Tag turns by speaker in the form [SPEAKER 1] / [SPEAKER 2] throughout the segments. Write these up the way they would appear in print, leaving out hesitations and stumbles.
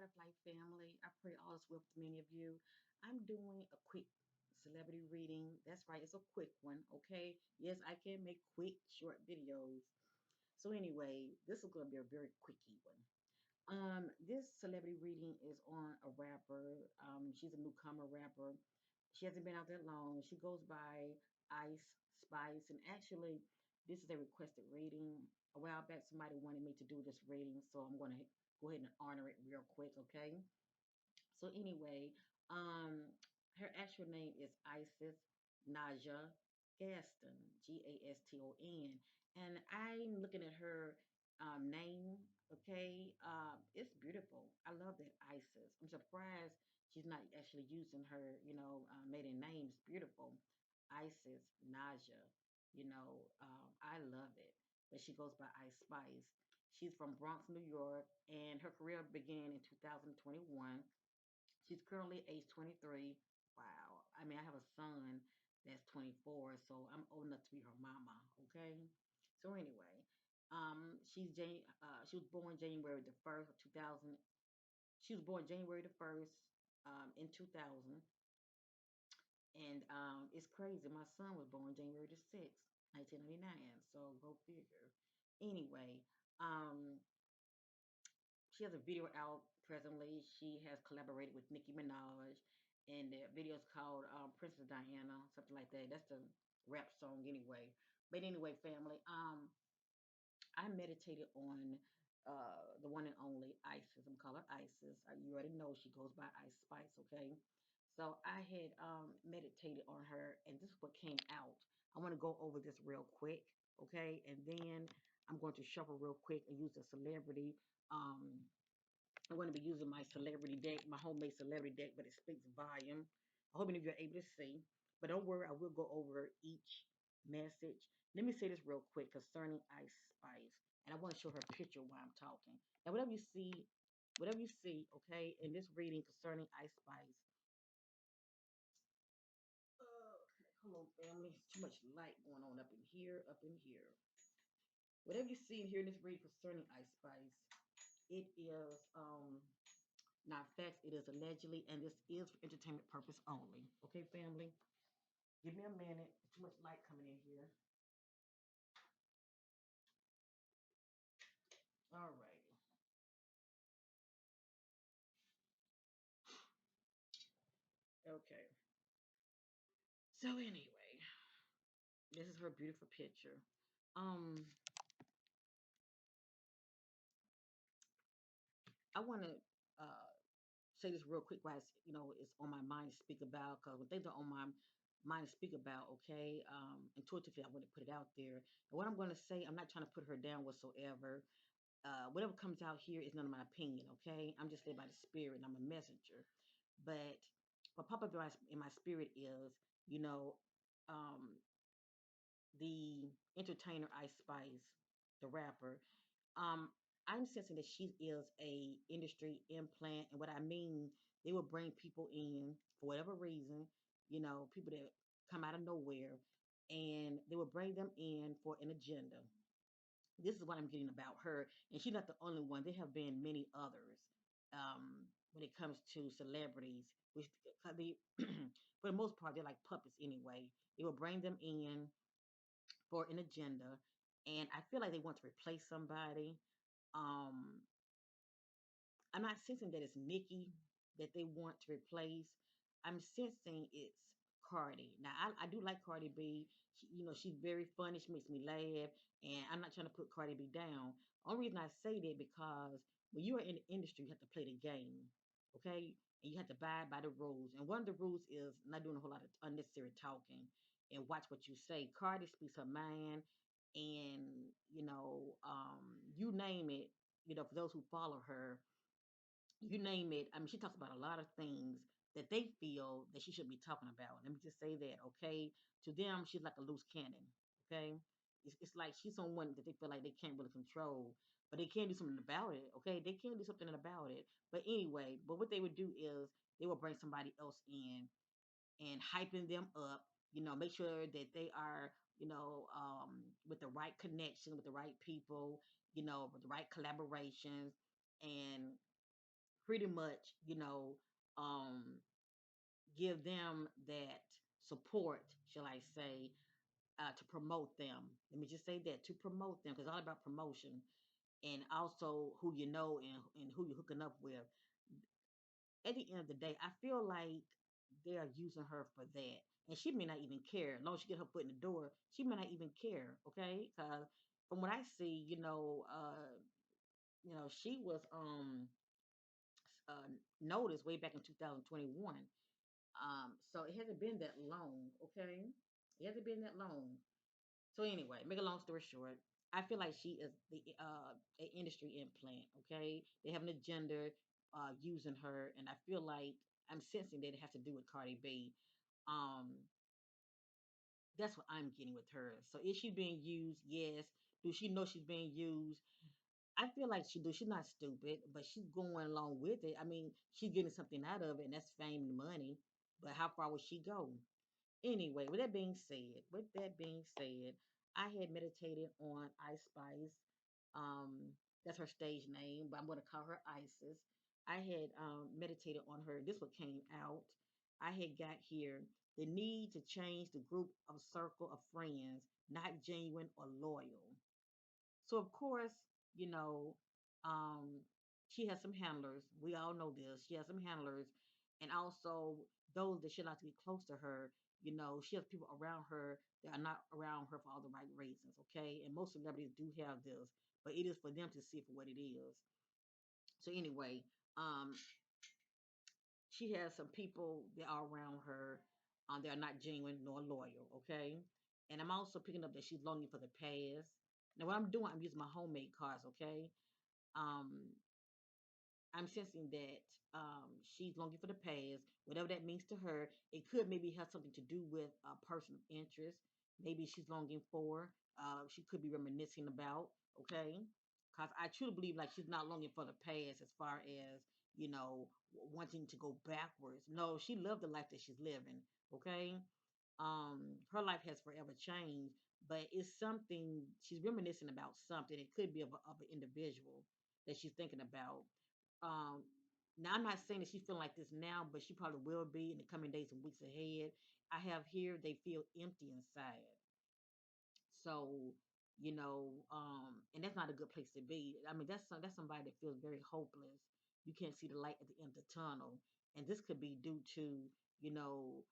[SPEAKER 1] Butterfly family. I pray all is well with many of you. I'm doing a quick celebrity reading. That's right, it's a quick one, okay? Yes, I can make quick, short videos. So anyway, this is going to be a very quickie one. This celebrity reading is on a rapper. She's a newcomer rapper. She hasn't been out that long. She goes by Ice Spice, and actually, this is a requested reading. A while back, somebody wanted me to do this reading, so I'm going to go ahead and honor it real quick, okay? So anyway, um, her actual name is Isis Naja Gaston, Gaston. And I'm looking at her name, okay? It's beautiful. I love that Isis. I'm surprised she's not actually using her, maiden name. It's beautiful. Isis Naja, I love it. But she goes by Ice Spice. She's from Bronx, New York, and her career began in 2021. She's currently age 23. Wow. I mean, I have a son that's 24, so I'm old enough to be her mama, okay? So anyway, she was born January the 1st of 2000. She was born January the 1st in 2000. And it's crazy. My son was born January the 6th, 1999. So go figure. Anyway, um, she has a video out presently. She has collaborated with Nicki Minaj, and the video is called Princess Diana, something like that. That's the rap song anyway. But anyway, family, I meditated on the one and only Isis. I'm calling her Isis. You already know she goes by Ice Spice, okay? So I had meditated on her, and this is what came out. I want to go over this real quick, okay? And then I'm going to shuffle real quick and use a celebrity. I'm going to be using my celebrity deck, my homemade celebrity deck, but it speaks volume. I hope any of you are able to see. But don't worry, I will go over each message. Let me say this real quick concerning Ice Spice. And I want to show her a picture while I'm talking. Now, whatever you see, okay, in this reading concerning Ice Spice. Okay, come on, family. Too much light going on up in here, up in here. Whatever you see here in this reading concerning Ice Spice, it is not facts, it is allegedly, and this is for entertainment purpose only. Okay, family? Give me a minute. There's too much light coming in here. All right. Okay. So anyway, this is her beautiful picture. Um, I want to say this real quick, while it's on my mind to speak about. Because when things are on my mind to speak about, okay, intuitively I want to put it out there. And what I'm going to say, I'm not trying to put her down whatsoever. Whatever comes out here is none of my opinion, okay? I'm just led by the spirit and I'm a messenger. But what pop up in my spirit is, you know, um, the entertainer Ice Spice, the rapper. Um, I'm sensing that she is a industry implant, and what I mean, they will bring people in for whatever reason, people that come out of nowhere, and they will bring them in for an agenda. This is what I'm getting about her, and she's not the only one. There have been many others when it comes to celebrities, which they, for the most part, they're like puppets anyway. They will bring them in for an agenda, and I feel like they want to replace somebody. Um, I'm not sensing that it's Nikki that they want to replace. I'm sensing it's Cardi. Now, I do like Cardi B. She's very funny. She makes me laugh, and I'm not trying to put Cardi B down. Only reason I say that because when you are in the industry, you have to play the game, okay? And you have to abide by the rules. And one of the rules is not doing a whole lot of unnecessary talking and watch what you say. Cardi speaks her mind, and you name it. For those who follow her, you name it. I mean, she talks about a lot of things that they feel that she should be talking about. Let me just say that, okay? To them, she's like a loose cannon, okay? It's like she's someone that they feel like they can't really control, but they can do something about it, okay? They can do something about it. But anyway, what they would do is they would bring somebody else in and hyping them up, make sure that they are, with the right connection, with the right people, with the right collaborations. And pretty much, um, give them that support, shall I say, to promote them. Let me just say that to promote them, because it's all about promotion and also who you know and who you're hooking up with. At the end of the day, I feel like they are using her for that. And she may not even care. As long as she get her foot in the door, she may not even care. Okay, because from what I see, she was uh, noticed way back in 2021. So it hasn't been that long. Okay, it hasn't been that long. So anyway, make a long story short, I feel like she is the a industry implant. Okay, they have an agenda using her, and I feel like I'm sensing that it has to do with Cardi B. Um, that's what I'm getting with her. So is she being used? Yes. Do she know she's being used? I feel like she do. She's not stupid, but she's going along with it. I mean, she's getting something out of it, and that's fame and money. But how far will she go? Anyway, with that being said, I had meditated on Ice Spice. Um, that's her stage name, but I'm going to call her Isis. I had meditated on her. This what came out. I had got here the need to change the group of circle of friends, not genuine or loyal. So of course, you know, um, she has some handlers. We all know this. She has some handlers, and also those that should not to be close to her. She has people around her that are not around her for all the right reasons. Okay, and most celebrities do have this, but it is for them to see it for what it is. So anyway, um, she has some people that are around her. They are not genuine nor loyal. Okay, and I'm also picking up that she's longing for the past. Now, what I'm doing, I'm using my homemade cards. Okay, um, I'm sensing that she's longing for the past, whatever that means to her. It could maybe have something to do with a person of interest. Maybe she's longing for. She could be reminiscing about. Okay, because I truly believe like she's not longing for the past as far as wanting to go backwards. No, she loved the life that she's living. Okay, her life has forever changed, but it's something she's reminiscing about something. It could be of an individual that she's thinking about. um, Now I'm not saying that she's feeling like this now, but she probably will be in the coming days and weeks ahead. I have here they feel empty inside. So, and that's not a good place to be. I mean, that's somebody that feels very hopeless. You can't see the light at the end of the tunnel. And this could be due to, you know,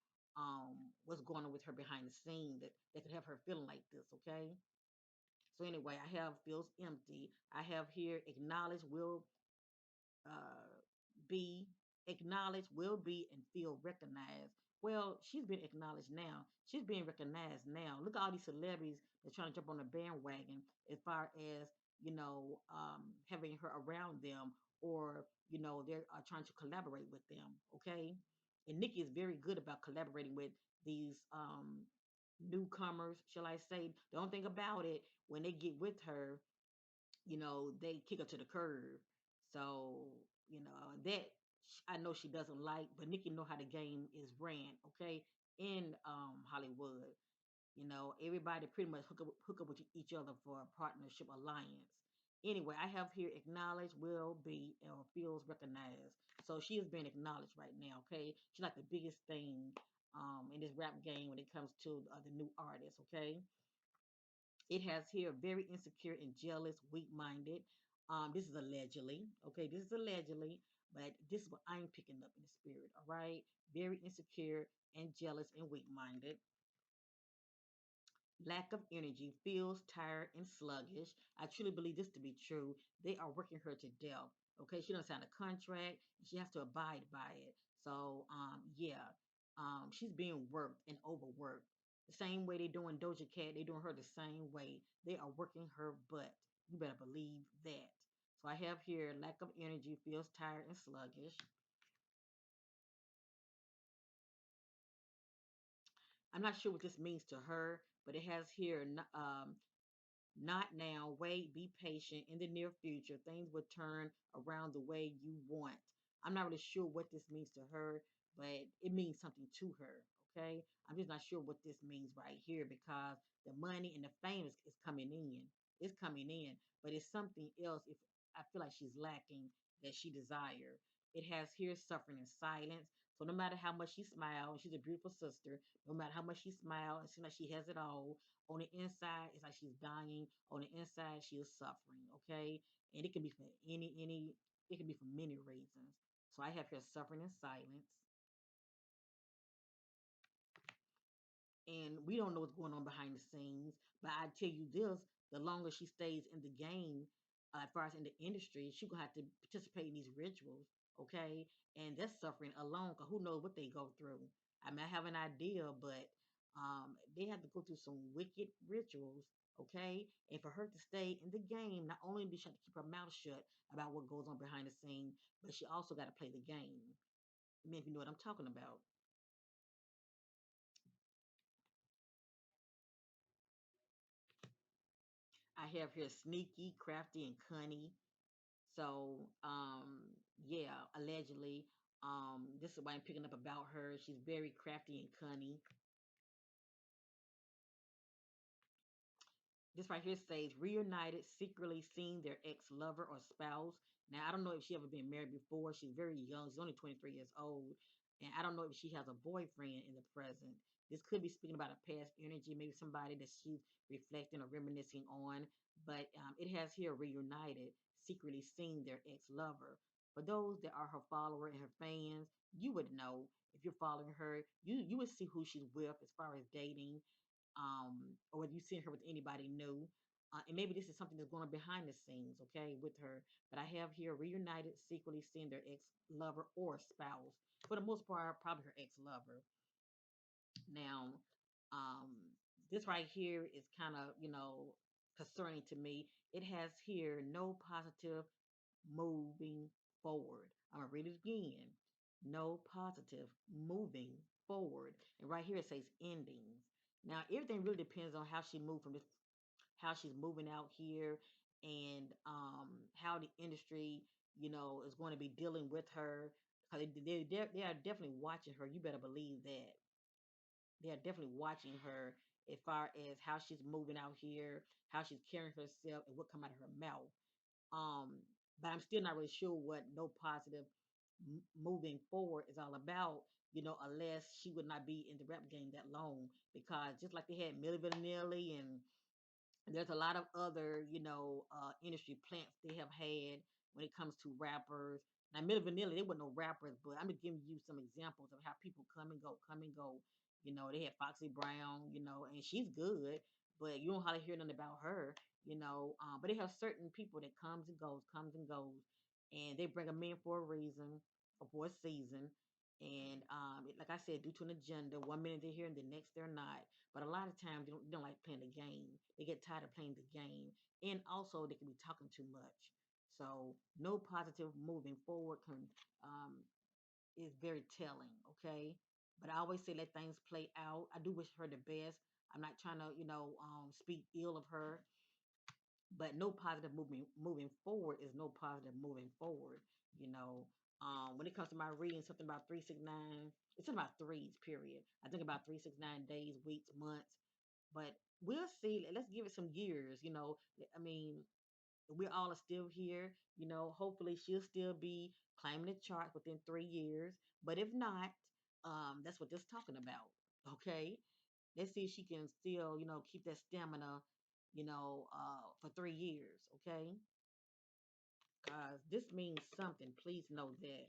[SPEAKER 1] what's going on with her behind the scene that could have her feeling like this, okay? So anyway, I have feels empty. I have here acknowledge will uh, be acknowledged, will be, and feel recognized. Well, she's been acknowledged now. She's being recognized now. Look at all these celebrities that's trying to jump on the bandwagon as far as, having her around them or, they're trying to collaborate with them. Okay. And Nikki is very good about collaborating with these newcomers, shall I say. The only thing about it, when they get with her, they kick her to the curb. So, that I know she doesn't like, but Nikki know how the game is ran, okay, in Hollywood. Everybody pretty much hook up with each other for a partnership alliance. Anyway, I have here acknowledged, will be, or feels recognized. So she is being acknowledged right now, okay? She's like the biggest thing in this rap game when it comes to the new artists, okay? It has here very insecure and jealous, weak-minded. This is allegedly, okay? This is allegedly, but this is what I'm picking up in the spirit. All right, very insecure and jealous and weak-minded. Lack of energy, feels tired and sluggish. I truly believe this to be true. They are working her to death. Okay, she doesn't sign a contract. She has to abide by it. So, yeah, she's being worked and overworked. The same way they doing Doja Cat, they doing her the same way. They are working her butt. You better believe that. So I have here lack of energy, feels tired and sluggish. I'm not sure what this means to her, but it has here not now. Wait, be patient. In the near future, things will turn around the way you want. I'm not really sure what this means to her, but it means something to her. Okay. I'm just not sure what this means right here because the money and the fame is coming in. It's coming in, but it's something else if I feel like she's lacking that she desire. It has here suffering in silence. So no matter how much she smiles, she's a beautiful sister. No matter how much she smiles, it seems like she has it all. On the inside, it's like she's dying. On the inside, she is suffering. Okay, and it can be for any. It can be for many reasons. So I have here suffering in silence. And we don't know what's going on behind the scenes. But I tell you this: the longer she stays in the game, as far as in the industry, she's gonna have to participate in these rituals, okay? And that's suffering alone, cause who knows what they go through. I mean, I have an idea, but they have to go through some wicked rituals, okay? And for her to stay in the game, not only does she have to keep her mouth shut about what goes on behind the scene, but she also got to play the game. I mean, if you know what I'm talking about. I have here sneaky, crafty, and cunning. So, yeah, allegedly, this is why I'm picking up about her. She's very crafty and cunning. This right here says reunited, secretly seeing their ex lover or spouse. Now, I don't know if she ever been married before. She's very young. She's only 23 years old. And I don't know if she has a boyfriend in the present. This could be speaking about a past energy, maybe somebody that she's reflecting or reminiscing on. But it has here reunited, secretly seeing their ex lover. For those that are her follower and her fans, you would know if you're following her. You would see who she's with as far as dating, or whether you've seen her with anybody new. And maybe this is something that's going on behind the scenes, okay, with her. But I have here reunited, secretly seeing their ex lover or spouse. For the most part, probably her ex lover. Now, um, this right here is kind of, concerning to me. It has here no positive moving forward. I'm going to read it again. No positive moving forward. And right here it says endings. Now, everything really depends on how she moved from this, how she's moving out here, and how the industry, is going to be dealing with her. Because they are definitely watching her. You better believe that. They are definitely watching her as far as how she's moving out here, how she's carrying herself, and what come out of her mouth. Um, but I'm still not really sure what no positive moving forward is all about. Unless she would not be in the rap game that long, because just like they had Milli Vanilli and there's a lot of other, industry plants they have had when it comes to rappers. Now, Milli Vanilli, they weren't no rappers, but I'm just giving you some examples of how people come and go, come and go. They had Foxy Brown, and she's good, but you don't hardly hear nothing about her, But they have certain people that comes and goes, and they bring them in for a reason or for a season. And like I said, due to an agenda, one minute they're here and the next they're not. But a lot of times they don't like playing the game. They get tired of playing the game. And also they can be talking too much. So no positive moving forward is very telling, okay? But I always say let things play out. I do wish her the best. I'm not trying to, speak ill of her, but no positive moving forward is no positive moving forward. You know, when it comes to my reading, something about 369, it's something about threes. Period. I think about 369 days, weeks, months, but we'll see. Let's give it some years. I mean, we all are still here. Hopefully she'll still be climbing the charts within 3 years. But if not, that's what this talking about. Okay, let's see if she can still, keep that stamina, for 3 years. Okay, because this means something. Please know that.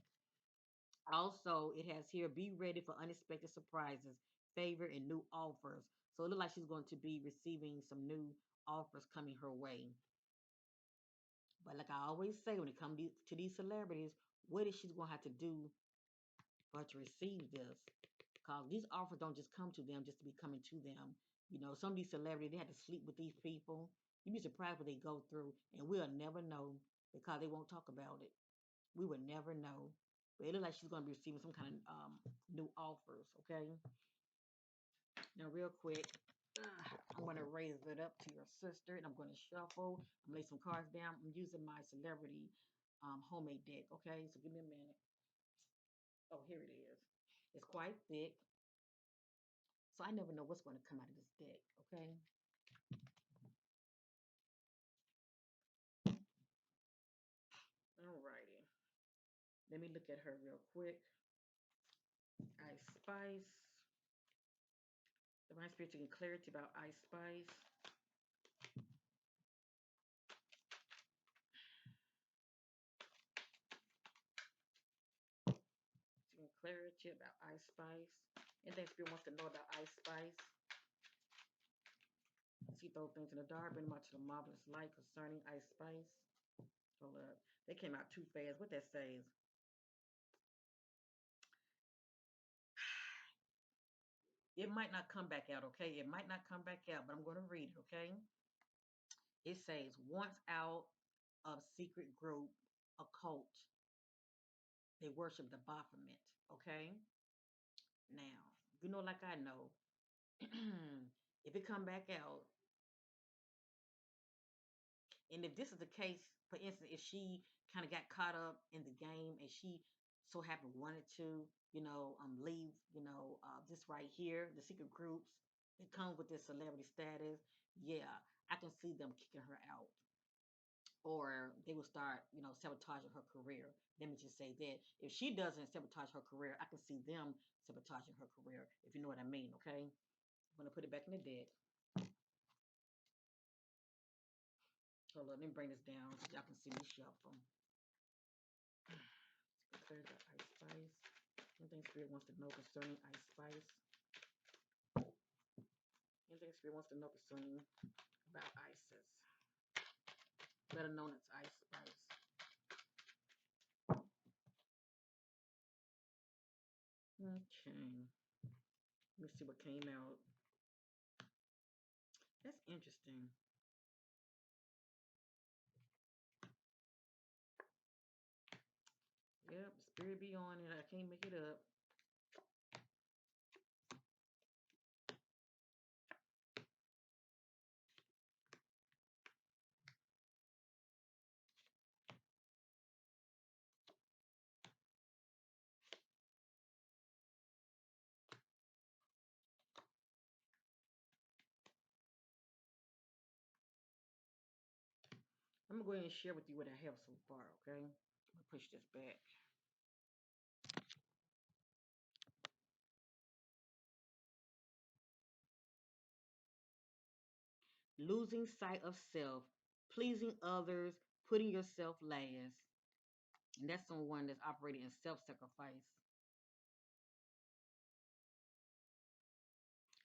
[SPEAKER 1] Also, it has here be ready for unexpected surprises, favor, and new offers. So it looks like she's going to be receiving some new offers coming her way. But like I always say, when it comes to these celebrities, what is she going to have to do for her to receive this? Because these offers don't just come to them just to be coming to them. Some of these celebrities, they have to sleep with these people. You'd be surprised what they go through, and we'll never know because they won't talk about it. We would never know. But it looks like she's going to be receiving some kind of new offers, okay? Now, real quick, I'm going to raise it up to your sister, and I'm going to shuffle. I'm going to lay some cards down. I'm using my celebrity homemade deck, okay? So give me a minute. Oh, here it is. It's quite thick, so I never know what's going to come out of this deck, okay? Alrighty. Let me look at her real quick. Ice Spice. Divine Spirit to get clarity about Ice Spice. To get clarity about Ice Spice. Anything Spirit wants to know about Ice Spice. She throw things in the dark, bring them out to the marvelous light concerning Ice Spice. Hold up. They came out too fast. What that says? It might not come back out, okay? It might not come back out, but I'm going to read it, okay? It says, once out of secret group, occult, they worship the Baphomet, okay? Now, you know, like I know, if it come back out, and if this is the case, for instance, if she kind of got caught up in the game and she so happened wanted to, leave, this right here, the secret groups that come with this celebrity status, yeah, I can see them kicking her out. Or they will start, sabotaging her career. Let me just say that if she doesn't sabotage her career, I can see them sabotaging her career, if you know what I mean, okay? I'm going to put it back in the deck. Hold on, let me bring this down so y'all can see me shuffle. Clear the Ice Spice. Anything Spirit wants to know concerning Ice Spice. Anything Spirit wants to know concerning about Isis. Better known as Ice Spice. Okay. Let me see what came out. That's interesting. Yep, Spirit be on it. I can't make it up. I'm gonna go ahead and share with you what I have so far, okay? I'm gonna push this back. Losing sight of self, pleasing others, putting yourself last. And that's someone that's operating in self-sacrifice.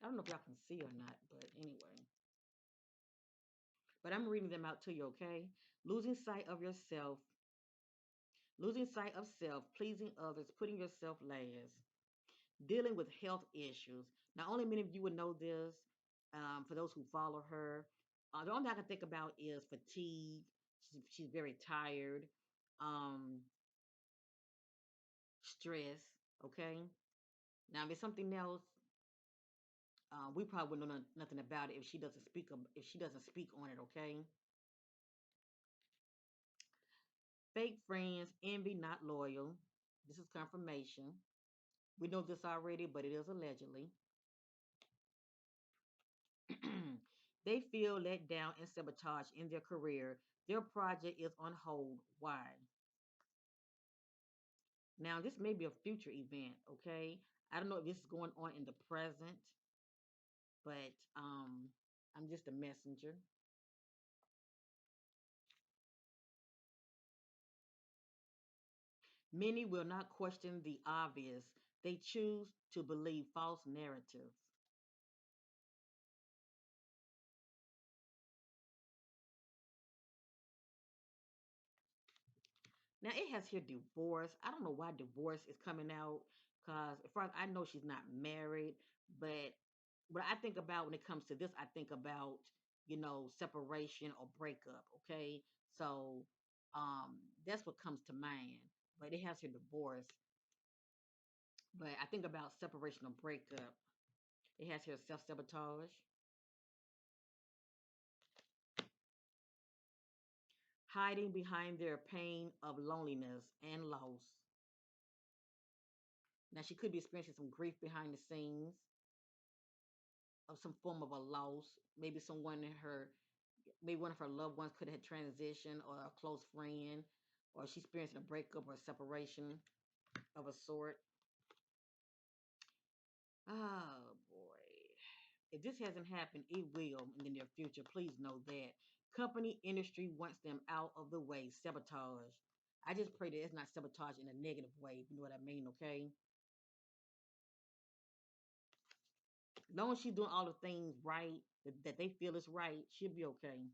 [SPEAKER 1] I don't know if y'all can see or not, but anyway. But I'm reading them out to you, okay? Losing sight of yourself, losing sight of self, pleasing others, putting yourself last, dealing with health issues. Now, only many of you would know this. For those who follow her, the only thing I can think about is fatigue. She's very tired. Um, Stress. Okay. Now, if it's something else, we probably wouldn't know nothing about it if she doesn't speak. If she doesn't speak on it, okay. Fake friends, envy, not loyal. This is confirmation. We know this already, but it is allegedly. They feel let down and sabotaged in their career. Their project is on hold. Why? Now, this may be a future event, okay? I don't know if this is going on in the present, but I'm just a messenger. Many will not question the obvious. They choose to believe false narratives. Now it has here divorce. I don't know why divorce is coming out because as far as I know she's not married, but what I think about when it comes to this, I think about, separation or breakup, okay? So that's what comes to mind. But it has here divorce. But I think about separation or breakup. It has here self-sabotage, hiding behind their pain of loneliness and loss. Now she could be experiencing some grief behind the scenes of some form of a loss. Maybe maybe one of her loved ones could have transitioned, or a close friend, or she's experiencing a breakup or a separation of a sort. Oh boy. If this hasn't happened, it will in the near future. Please know that. Company industry wants them out of the way. Sabotage. I just pray that it's not sabotage in a negative way. You know what I mean, okay? As long as she's doing all the things right that they feel is right, she'll be okay.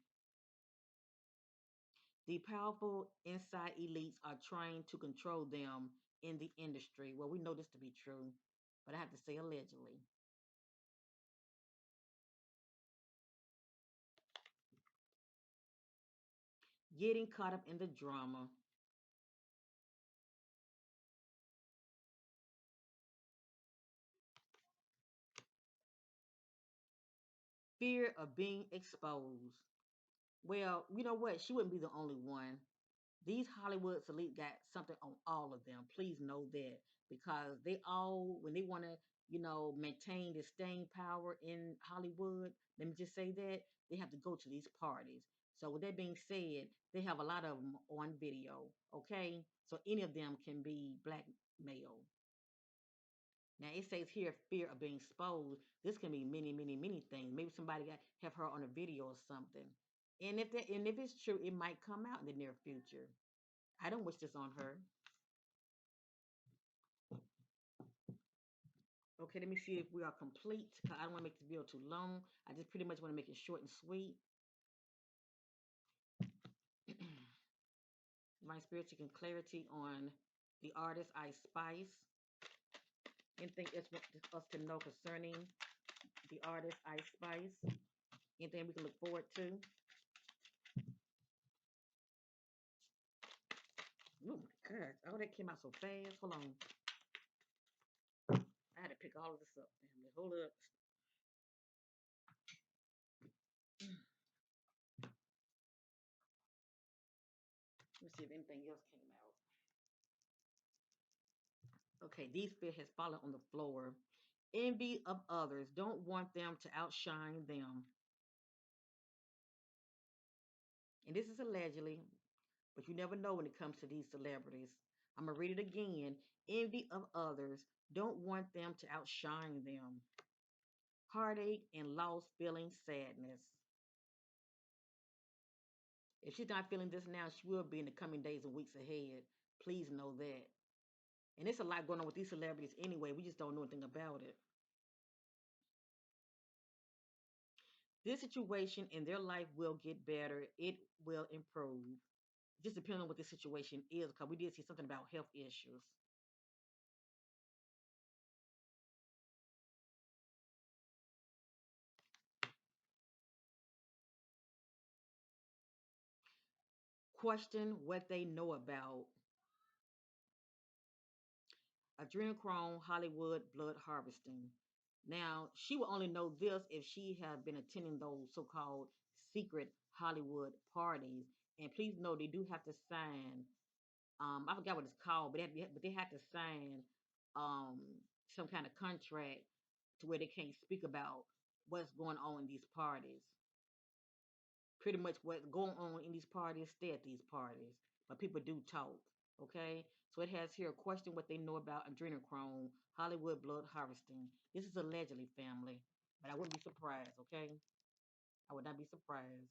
[SPEAKER 1] The powerful inside elites are trying to control them in the industry. Well, we know this to be true, but I have to say allegedly. Getting caught up in the drama. Fear of being exposed. Well, you know what? She wouldn't be the only one. These Hollywood elite got something on all of them. Please know that because they all, when they want to, maintain the staying power in Hollywood, let me just say that they have to go to these parties. So with that being said, they have a lot of them on video. Okay, so any of them can be blackmailed. Now it says here fear of being exposed. This can be many, many, many things. Maybe somebody got have her on a video or something. And if it's true, it might come out in the near future. I don't wish this on her. Okay, let me see if we are complete. 'Cause I don't want to make this video too long. I just pretty much want to make it short and sweet. My spirit seeking clarity on the artist Ice Spice. Anything else us can know concerning the artist Ice Spice? Anything we can look forward to? Oh my God! Oh, that came out so fast. Hold on. I had to pick all of this up, family. Hold up. Let me see if anything else came out. Okay, these fear has fallen on the floor. Envy of others. Don't want them to outshine them. And this is allegedly, but you never know when it comes to these celebrities. I'm going to read it again. Envy of others. Don't want them to outshine them. Heartache and loss, feeling sadness. If she's not feeling this now, she will be in the coming days and weeks ahead. Please know that. And there's a lot going on with these celebrities anyway. We just don't know anything about it. This situation in their life will get better. It will improve. Just depending on what the situation is, because we did see something about health issues. Question what they know about adrenochrome Hollywood blood harvesting. Now, she will only know this if she had been attending those so-called secret Hollywood parties. And please know they do have to sign. I forgot what it's called, but they have to sign um, some kind of contract to where they can't speak about what's going on in these parties. Pretty much what's going on in these parties, stay at these parties. But people do talk. Okay? So it has here a question what they know about adrenochrome, Hollywood blood harvesting. This is allegedly family. But I wouldn't be surprised, okay? I would not be surprised.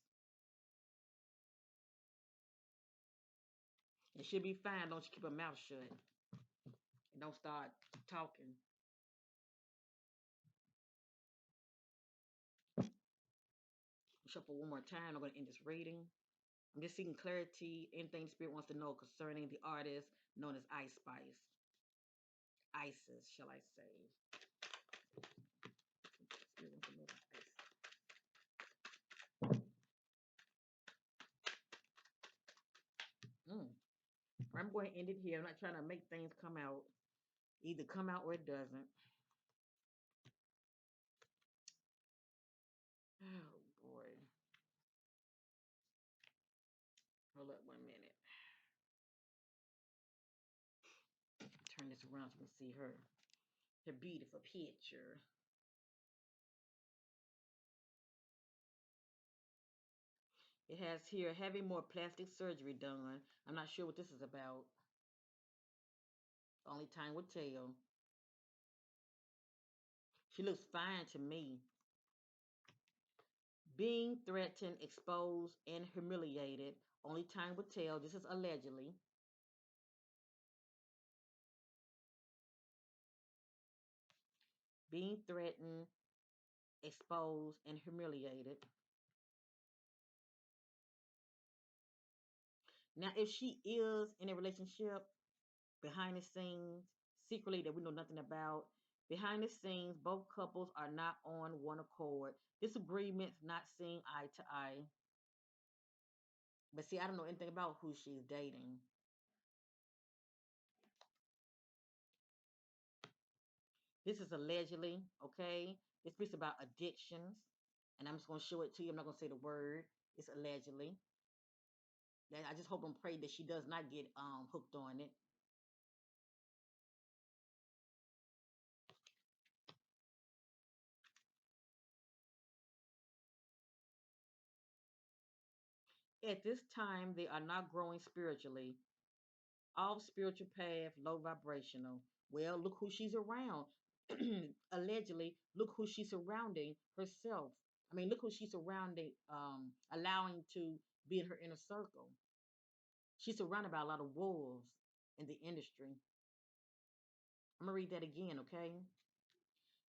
[SPEAKER 1] It should be fine. Don't you keep her mouth shut. And don't start talking. Shuffle one more time. I'm going to end this reading. I'm just seeking clarity. Anything the spirit wants to know concerning the artist known as Ice Spice. Isis, shall I say. Spirit wants to know about Isis. Mm. I'm going to end it here. I'm not trying to make things come out. Either come out or it doesn't. Oh boy. Hold up 1 minute. Turn this around so you can see her. Her beautiful picture. It has here having more plastic surgery done. I'm not sure what this is about. Only time will tell. She looks fine to me. Being threatened, exposed, and humiliated. Only time will tell. This is allegedly. Being threatened, exposed, and humiliated. Now, if she is in a relationship behind the scenes, secretly that we know nothing about, behind the scenes, both couples are not on one accord. Disagreements, not seeing eye to eye. But see, I don't know anything about who she's dating. This is allegedly, okay? This speaks about addictions, and I'm just gonna show it to you. I'm not gonna say the word. It's allegedly. That I just hope and pray that she does not get hooked on it. At this time, they are not growing spiritually. Off spiritual path, low vibrational. Well, look who she's around. Allegedly, look who she's surrounding herself. I mean, look who she's surrounding, allowing to be in her inner circle. She's surrounded by a lot of wolves in the industry. I'm gonna read that again, okay?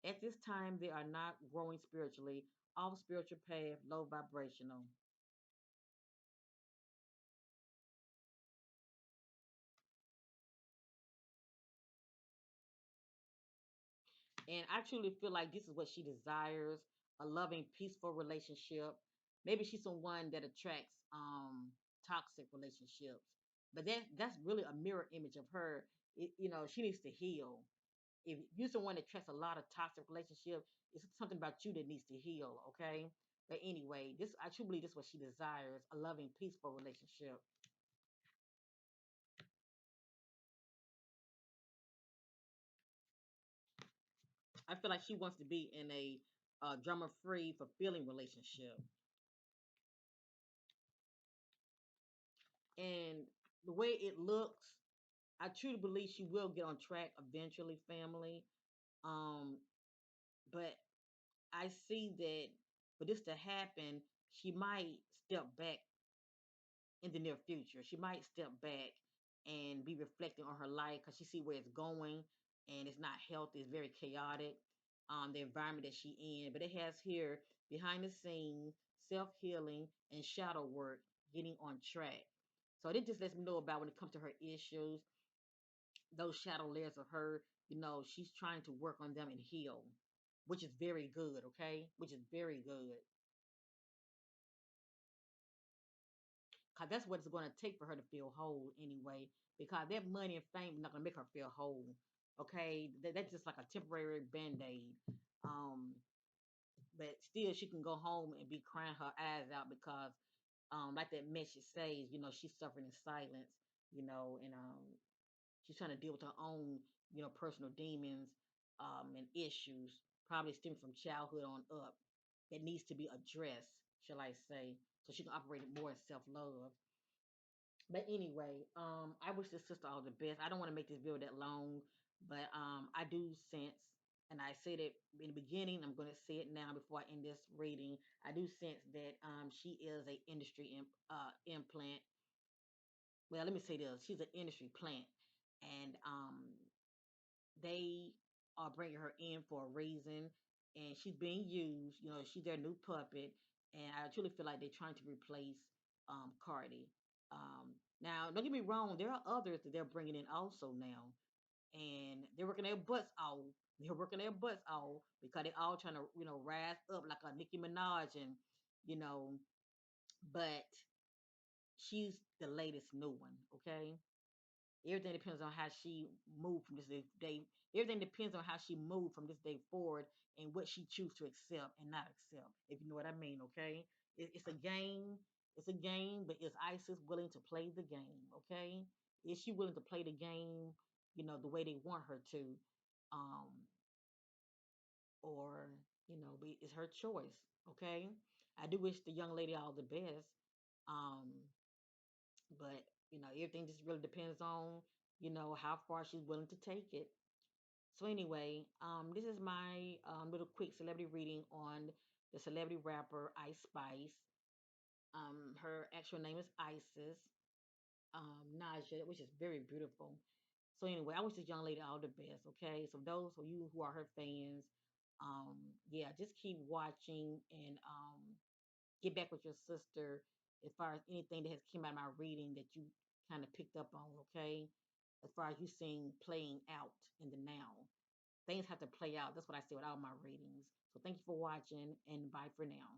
[SPEAKER 1] At this time, they are not growing spiritually, off spiritual path, low vibrational. And I truly feel like this is what she desires, a loving, peaceful relationship. Maybe she's someone that attracts toxic relationships. But that's really a mirror image of her. She needs to heal. If you're someone that attracts a lot of toxic relationships, it's something about you that needs to heal, okay? But anyway, this I truly believe this is what she desires, a loving, peaceful relationship. I feel like she wants to be in a drama-free, fulfilling relationship. And the way it looks, I truly believe she will get on track eventually, family. Um, but I see that for this to happen, she might step back in the near future. She might step back and be reflecting on her life because she see where it's going and it's not healthy. It's very chaotic. The environment that she in, but it has here behind the scenes self healing and shadow work getting on track. So it just lets me know about when it comes to her issues, those shadow layers of her. She's trying to work on them and heal, which is very good. Okay, which is very good. Cause that's what it's going to take for her to feel whole anyway. Because that money and fame is not going to make her feel whole. Okay, that's just like a temporary band aid. Um, but still, she can go home and be crying her eyes out because, like that message says, she's suffering in silence. And she's trying to deal with her own, personal demons, and issues, probably stemming from childhood on up, that needs to be addressed, shall I say, so she can operate more in self love. But anyway, I wish this sister all the best. I don't want to make this video that long, but I do sense, and I said it in the beginning. I'm going to say it now before I end this reading. I do sense that she is a industry implant. Well, let me say this: she's an industry plant, and they are bringing her in for a reason, and she's being used. She's their new puppet, and I truly feel like they're trying to replace Cardi. Now, don't get me wrong, there are others that they're bringing in also now, and they're working their butts off. They're working their butts off because they're all trying to, rise up like a Nicki Minaj, and you know, but she's the latest new one. Okay, everything depends on how she moved from this day. Everything depends on how she moved from this day forward and what she chooses to accept and not accept. If you know what I mean, okay? It's a game. It's a game, but is Isis willing to play the game? Okay, is she willing to play the game? The way they want her to, um, or it's her choice. Okay, I do wish the young lady all the best. Um, but everything just really depends on how far she's willing to take it. So anyway, this is my little quick celebrity reading on the celebrity rapper Ice Spice. Her actual name is Isis Naja, which is very beautiful. So anyway, I wish this young lady all the best. Okay, so those of you who are her fans, yeah, just keep watching and get back with your sister as far as anything that has came out of my reading that you kind of picked up on. Okay, as far as you seeing playing out in the now, things have to play out. That's what I say with all my readings. So thank you for watching, and bye for now.